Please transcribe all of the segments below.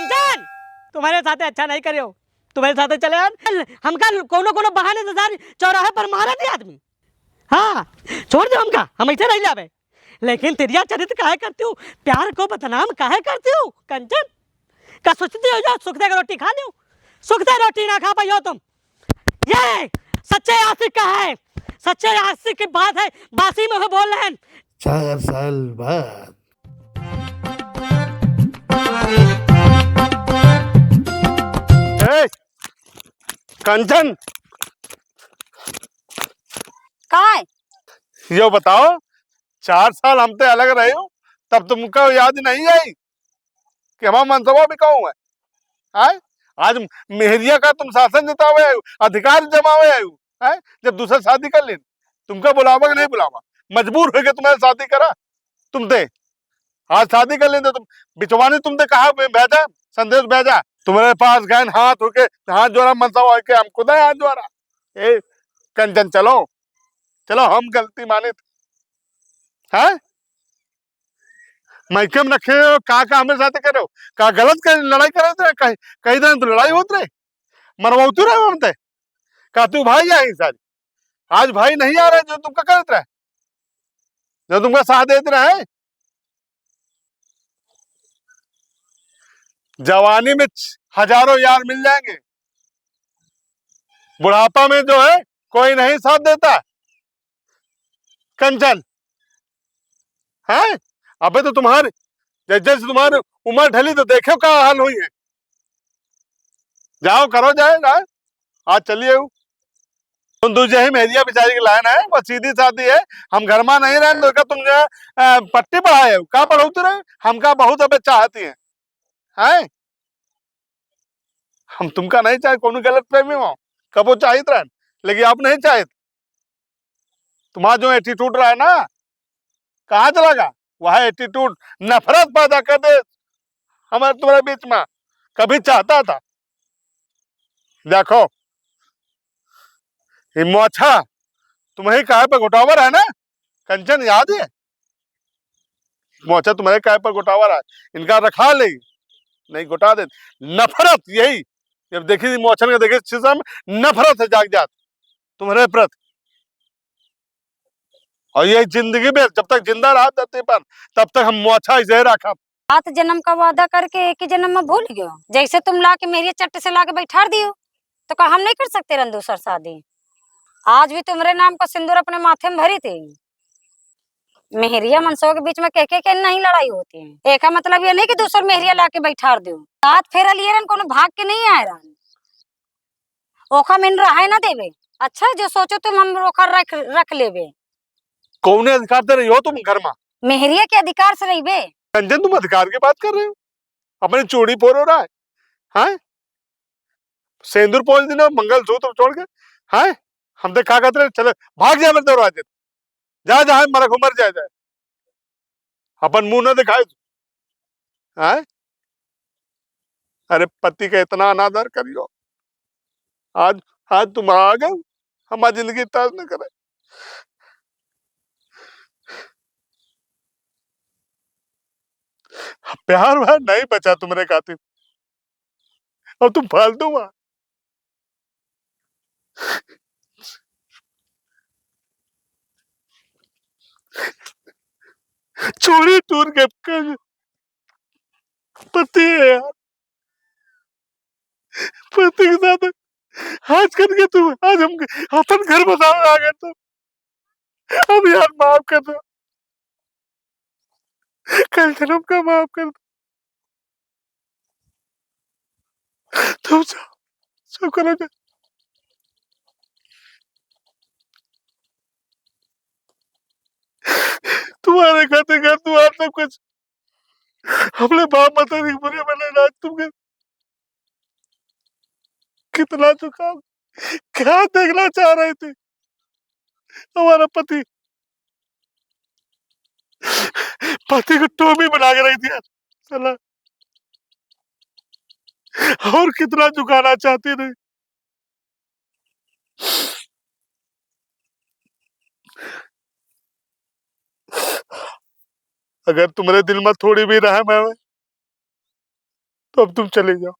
कंचन तुम्हारे साथ अच्छा नहीं करे हो, तुम्हारे साथ चले हमका कोनो कोनो बहाने से चौराहे पर मारा नहीं आदमी। हाँ छोड़ दो हमका, हम ऐसे नहीं जावे, लेकिन तिरिया चरित्र काहे करती हूँ, प्यार को बदनाम काहे करती हूँ कंचन? का सोचती हो जो सुखदे की रोटी खा लूं, सुखदे रोटी ना खा पाई हो तुम। ये सच्चे आशिक का है, सच्चे आशिक की बात है, बासी में बोल रहे हैं। 4 साल बाद कंचन कहाँ है? यो बताओ, 4 साल हमसे अलग रहे हो तब तुमको याद नहीं आई कि हमारा मनसबा भी कहूँ है? आए? आज मेहरिया का तुम शासन जतावे आयो, अधिकार जमावे आयो, है? जब दूसरा शादी कर ले तुमका बुलावा कि नहीं बुलावा, मजबूर हो गए तुम्हारी शादी करा तुमसे। आज शादी कर लेते तुम, बिचवानी तुमसे कहा भेजा, संदेश भेजा तुम्हारे पास गए हाथ होके, हाथ जोड़ा मनसबा के हम खुदा हाथ जोड़ा। ए कंचन चलो चलो, हम गलती माने है, मैके में रखे हो का हमें साथ करे हो का गलत कर लड़ाई करे थे, कई दिन तो लड़ाई होत रहे, मरवातू रहे हमते का तू भाई आई सारी। आज भाई नहीं आ रहे जो तुमका करते रहे, जो तुमका साथ देते रहे। जवानी में हजारों यार मिल जाएंगे, बुढ़ापा में जो है कोई नहीं साथ देता कंचन, है? अबे तो तुम्हारी जैसे तुम्हारी उम्र ढली तो देखो क्या हाल हुई है। जाओ करो, जाए आज चलिए तुम दूसरे ही मेरिया बेचारी की लाइन है, वो सीधी सादी है। हम घर में नहीं रहे तो तुम जो पट्टी पढ़ाए हो का पढ़ो रहे, हमका बहुत अब चाहती है? हम तुमका नहीं चाहे, कौन गलत प्रेमी हो, कबो चाहिए रहे, लेकिन आप नहीं चाहे। तुम्हारा जो एटीट्यूड रहा है ना, कहाँ चला गया वह एटीट्यूड, नफरत पैदा कर दे हमारे तुम्हारे बीच में। कभी चाहता था, देखो ये मोछा तुम्हें काहे पर घुटावर है ना कंचन, याद है? मोचा तुम्हारे काय पर घुटावर है, इनका रखा ले नहीं घुटा दे। नफरत यही जब देखी मोचन का देखे सिस्टम, नफरत से जाग जात तुम्हारे प्रति। और यही जिंदगी में जब तक जिंदा रहा धरती पर तब तक हम मोछा इसे रखा। 7 जन्म का वादा करके एक ही जन्म में भूल गयो। जैसे तुम ला के मेरी चट्ट से ला के बैठा दियो तो क्या हम नहीं कर सकते रन दूसर शादी? आज भी तुम्हारे नाम का सिंदूर अपने माथे में भरी थी। मेहरिया मनसों के बीच में कह नहीं लड़ाई होती है, एक मतलब ये नहीं कि दूसर मेहरिया ला के बैठा दो। साथ फेरा लिए रन कोनो भाग के नहीं आए रन, ओखा मिन रहा ना देवे। अच्छा जो सोचो तुम हम रोका रख लेवे। कौन अधिकार दे रही हो तुम घर में? मेहरिया के अधिकार से रही बे। कंचन तुम अधिकार की बात कर रहे हो, अपने चूड़ी पोर हो रहा है, हैं? सिंदूर पोल दिन मंगल सूत्र छोड़ के, हैं? हम तो क्या कहते रहे, चले भाग जाए मेरे दरवाजे, जा जा मरक उमर जाए अपन मुंह न दिखाए, हैं? अरे पति का इतना अनादर करियो, आज आज तुम आ गए हमारी जिंदगी तर्ज न करे। प्यार व्यार नहीं बचा तुम्हारे खातिर, अब तुम फालतू हुआ। चोरी टूर के पति है यार, पति के साथ आज करके तुम, आज हम अपन घर बताओ आ गए तुम, अब यार माफ कर दो, कल जन्म का माफ कर दो, तुम शुक्र है। तुम्हारे खाते घर तुम्हारा सब कुछ, हमने बाप माता की बुरे बने राज तुमके कितना चुका, क्या देखना चाह रहे थे हमारा पति, पति को टोमी बना के रही थी यार साला, और कितना झुकाना चाहती थी। अगर तुम्हारे दिल में थोड़ी भी रहम है तो अब तुम चले जाओ,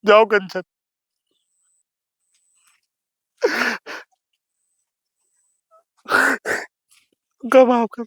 जाओ कंचन। कब आओ कब।